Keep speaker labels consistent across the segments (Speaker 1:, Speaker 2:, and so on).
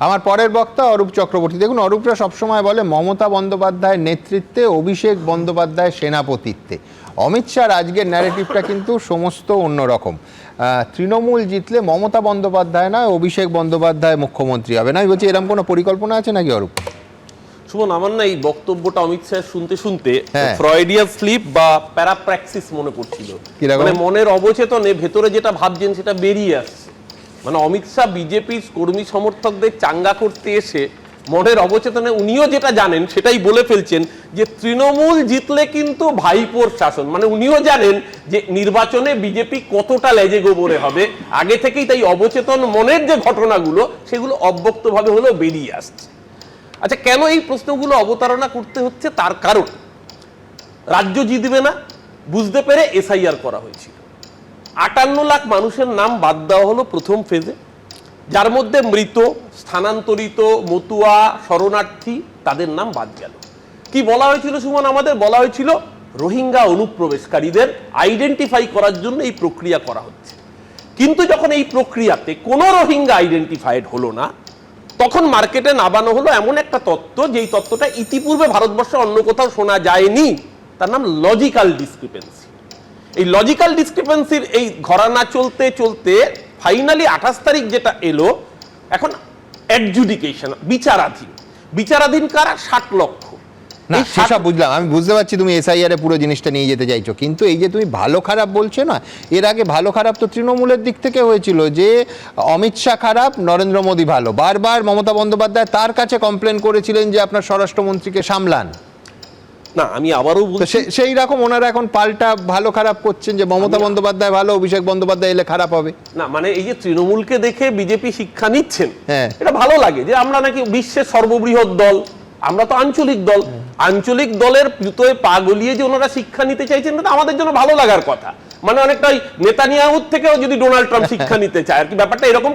Speaker 1: আমার পরের বক্তা অরূপ চক্রবর্তী। দেখুন, অরূপরা সবসময় বলে মমতা বন্দ্যোপাধ্যায়ের নেতৃত্বে, অভিষেক বন্দ্যোপাধ্যায়ের সেনাপতিত্বে। অমিত শাহর আজকের ন্যারেটিভটা কিন্তু সমস্ত অন্যরকম। তৃণমূল জিতলে মমতা বন্দ্যোপাধ্যায় নয়, অভিষেক বন্দ্যোপাধ্যায় মুখ্যমন্ত্রী হবে না। আমি বলছি, এরকম কোনো পরিকল্পনা আছে নাকি অরূপ?
Speaker 2: সুমন, আমার না এই বক্তব্যটা অমিত শাহ শুনতে শুনতে ফ্রয়েডিয়ান স্লিপ বা প্যারাপ্র্যাক্সিস মনে পড়ছিল। মানে মনের অবচেতনে ভেতরে যেটা ভাবছেন সেটা বেরিয়ে আসছে। মানে অমিত শাহ বিজেপির কর্মী সমর্থকদের চাঙ্গা করতে এসে মনের অবচেতনে উনিও যেটা জানেন সেটাই বলে ফেলছেন যে তৃণমূল জিতলে কিন্তু ভাইপোর শাসন। মানে উনিও জানেন যে নির্বাচনে বিজেপি কতটা লেজে গোবরে হবে আগে থেকেই, তাই অবচেতন মনের যে ঘটনাগুলো সেগুলো অব্যক্তভাবে হলেও বেরিয়ে আসছে। আচ্ছা, কেন এই প্রশ্নগুলো অবতারণা করতে হচ্ছে? তার কারণ রাজ্য জিতবে না বুঝতে পেরে এসআইআর করা হয়েছিল। ৫৮ লাখ মানুষের নাম বাদ দেওয়া হলো প্রথম ফেজে, যার মধ্যে মৃত, স্থানান্তরিত, মতুয়া, শরণার্থী তাদের নাম বাদ গেল। কি বলা হয়েছিল সুমন? আমাদের বলা হয়েছিল রোহিঙ্গা অনুপ্রবেশকারীদের আইডেন্টিফাই করার জন্য এই প্রক্রিয়া করা হচ্ছে। কিন্তু যখন এই প্রক্রিয়াতে কোনো রোহিঙ্গা আইডেন্টিফাইড হলো না, তখন মার্কেটে নামানো হলো এমন একটা তত্ত্ব, যেই তত্ত্বটা ইতিপূর্বে ভারতবর্ষে অন্য কোথাও শোনা যায়নি। তার নাম লজিক্যাল ডিসক্রিপেন্সি। এই লজিক্যাল ডিসক্রিপেন্সির এই ঘরানা চলতে চলতে ফাইনালি ২৮ তারিখ যেটা এলো, এখন অ্যাডজুডিকেশন, বিচারাধীন কারা ৬০ লক্ষ।
Speaker 1: না, সেসব বুঝলাম, আমি বুঝতে পারছি তুমি এসআইআর এ পুরো জিনিসটা নিয়ে যেতে চাইছো, কিন্তু এই যে তুমি ভালো খারাপ বলছো না, এর আগে ভালো খারাপ তো তৃণমূলের দিক থেকে হয়েছিল যে অমিত শাহ খারাপ, নরেন্দ্র মোদী ভালো। বারবার মমতা বন্দ্যোপাধ্যায় তার কাছে কমপ্লেন করেছিলেন যে আপনার স্বরাষ্ট্রমন্ত্রীকে সামলান।
Speaker 2: না, আমি আবারও বলছি
Speaker 1: সেই রকম ওনারা এখন পাল্টা ভালো খারাপ করছেন যে মমতা বন্দ্যোপাধ্যায় ভালো, অভিষেক বন্দ্যোপাধ্যায় এলে খারাপ হবে না।
Speaker 2: মানে এই যে তৃণমূলকে দেখে বিজেপি শিক্ষা নিচ্ছেন, এটা ভালো লাগে যে আমরা নাকি বিশ্বের সর্ববৃহৎ দল, আমরা তো আঞ্চলিক দল। আঞ্চলিক দলের জুতোয় পা গলিয়ে যে ওনারা শিক্ষা নিতে চাইছেন, এটা আমাদের জন্য ভালো লাগার কথা। মানে অনেকটাই নেতানিয়াহুর থেকেও যদি ডোনাল্ড ট্রাম্প শিক্ষা নিতে চায় আর কি, ব্যাপারটা এরকম।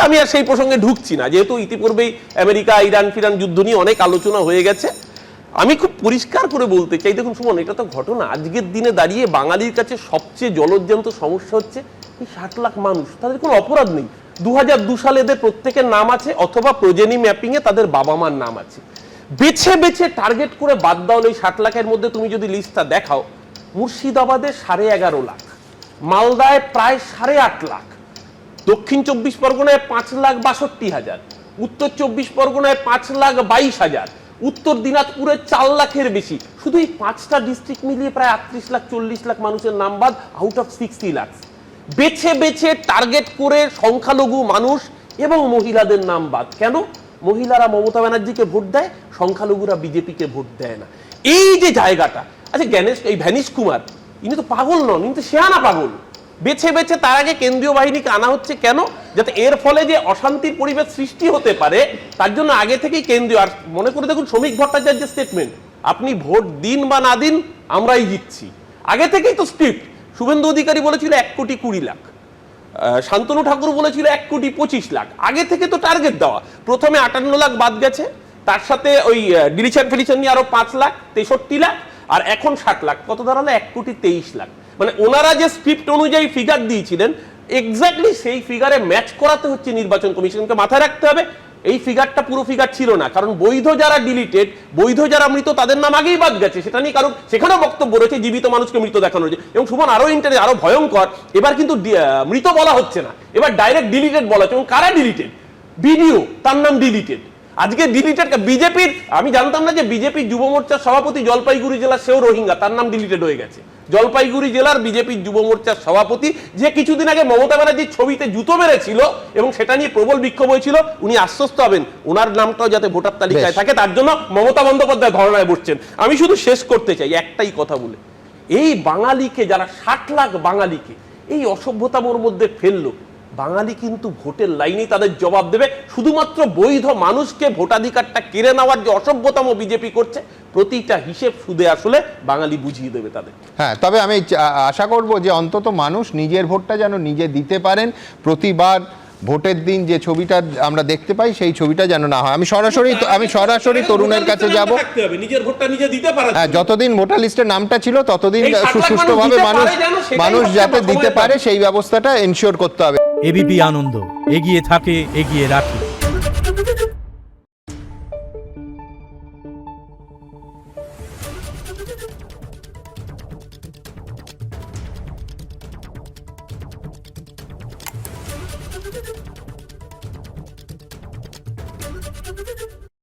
Speaker 2: আমি আর সেই প্রসঙ্গে ঢুকছি না, যেহেতু ইতিপূর্বেই আমেরিকা ইরান ফিরান যুদ্ধ নিয়ে অনেক আলোচনা হয়ে গেছে। আমি খুব পরিষ্কার করে বলতে চাই, দেখুন সুমন, এটা তো ঘটনা। আজকের দিনে দাঁড়িয়ে বাঙালির কাছে সবচেয়ে জলজ্যান্ত সমস্যা হচ্ছে এই ৬০ লাখ মানুষ, তাদের কোনো অপরাধ নেই। ২০০২ সালে এদের প্রত্যেকের নাম আছে, অথবা প্রজেনি ম্যাপিংয়ে তাদের বাবা মার নাম আছে। বেছে বেছে টার্গেট করে বাদ দেওয়া হলো। এই ৬০ লাখের মধ্যে তুমি যদি লিস্টটা দেখাও, মুর্শিদাবাদে ১১.৫ লাখ, মালদায় প্রায় ৮.৫ লাখ, দক্ষিণ ২৪ পরগনায় ৫,৬২,০০০, উত্তর ২৪ পরগনায় ৫,২২,০০০, উত্তর দিনাজপুরে ৪ লাখের বেশি। শুধু এই ৫টা ডিস্ট্রিক্ট মিলিয়ে প্রায় ৩৮ লাখ ৪০ লাখ মানুষের নাম বাদ, আউট অফ 60 লাখ। বেছে বেছে টার্গেট করে সংখ্যালঘু মানুষ এবং মহিলাদের নাম বাদ। কেন? মহিলারা মমতা ব্যানার্জিকে ভোট দেয়, সংখ্যালঘুরা বিজেপিকে ভোট দেয় না। এই যে জায়গাটা, আচ্ছা এই ভ্যানিশ কুমার, ইনি তো পাগল নন, ইনি তো শেয়ানা পাগল। বেছে বেছে তার আগে কেন্দ্রীয় বাহিনীকে আনা হচ্ছে কেন? যাতে এর ফলে যে অশান্তির পরিবেশ সৃষ্টি হতে পারে তার জন্য আগে থেকেই কেন্দ্রীয়। আর মনে করে দেখুন শ্রমিক ভট্টাচার্যের স্টেটমেন্ট, আপনি ভোট দিন বা না দিন আমরাই জিতছি। আগে থেকেই তো স্ক্রিপ্ট। শুভেন্দু অধিকারী বলেছিল ১,২০,০০,০০০, শান্তনু ঠাকুর বলেছিল ১,২৫,০০,০০০। আগে থেকে তো টার্গেট দেওয়া। প্রথমে ৫৮ লাখ বাদ গেছে, তার সাথে ওই ডিলিশন ফিলিশন নিয়ে আরো ৫,৬৩,০০,০০০, আর এখন ৬০ লাখ, কত দাঁড়ালো? ১,২৩,০০,০০০। মানে ওনারা যে স্ক্রিপ্ট অনুযায়ী ফিগার দিয়েছিলেন, এক্স্যাক্টলি সেই ফিগারে ম্যাচ করাতে হচ্ছে নির্বাচন কমিশনকে। মাথায় রাখতে হবে এই ফিগারটা পুরো ফিগার ছিল না, কারণ বৈধ যারা ডিলিটেড, বৈধ যারা মৃত, তাদের নাম আগেই বাদ গেছে। সেটা নিয়ে কারণ সেখানেও বক্তব্য রয়েছে, জীবিত মানুষকে মৃত দেখানো হয়েছে। এবং সুমন, আরো ভয়ঙ্কর, এবার কিন্তু মৃত বলা হচ্ছে না, এবার ডাইরেক্ট ডিলিটেড বলা হচ্ছে। এবং কারা ডিলিটেড? ভিডিও, তার নাম ডিলিটেড। আজকে ডিলিটেড বিজেপির, আমি জানতাম না যে বিজেপির যুব মোর্চার সভাপতি জলপাইগুড়ি জেলার, সেও রোহিঙ্গা, তার নাম ডিলিটেড হয়ে গেছে। জলপাইগুড়ি জেলার বিজেপির যুব মোর্চার সভাপতি, যে কিছুদিন আগে মমতা ব্যানার্জির ছবিতে জুতো মেরেছিল এবং সেটা নিয়ে প্রবল বিক্ষোভ হয়েছিল, উনি আশ্বস্ত হবেন ওনার নামটাও যাতে ভোটার তালিকায় থাকে, তার জন্য মমতা বন্দ্যোপাধ্যায় ধর্নায় বসছেন। আমি শুধু শেষ করতে চাই একটাই কথা বলে, এই বাঙালিকে, যারা ৬০ লাখ বাঙালিকে এই অসভ্যতার মধ্যে ফেললো, বাঙালি কিন্তু ভোটের লাইনেই তাদের জবাব দেবে। শুধুমাত্র বৈধ মানুষকে ভোটাধিকারটা কেড়ে নেওয়ার যে অসভ্যতাম বিজেপি করছে, প্রতিটা হিসেব সুদে আসলে বাঙালি বুঝিয়ে দেবে তাদের।
Speaker 1: হ্যাঁ, তবে আমি আশা করব যে অন্তত মানুষ নিজের ভোটটা যেন নিজে দিতে পারেন। প্রতিবার ভোটের দিন যে ছবিটা আমরা দেখতে পাই, সেই ছবিটা যেন না হয়। আমি সরাসরি তরুণের কাছে যাব।
Speaker 2: নিজের ভোটটা নিজে দিতে পারে।
Speaker 1: হ্যাঁ, যতদিন ভোটার লিস্টের নামটা ছিল ততদিন সুষ্ঠুভাবে মানুষ যাতে দিতে পারে, সেই ব্যবস্থাটা এনশিওর করতে হবে।
Speaker 3: এবিপি আনন্দ, এগিয়ে থাকে, এগিয়ে রাখে।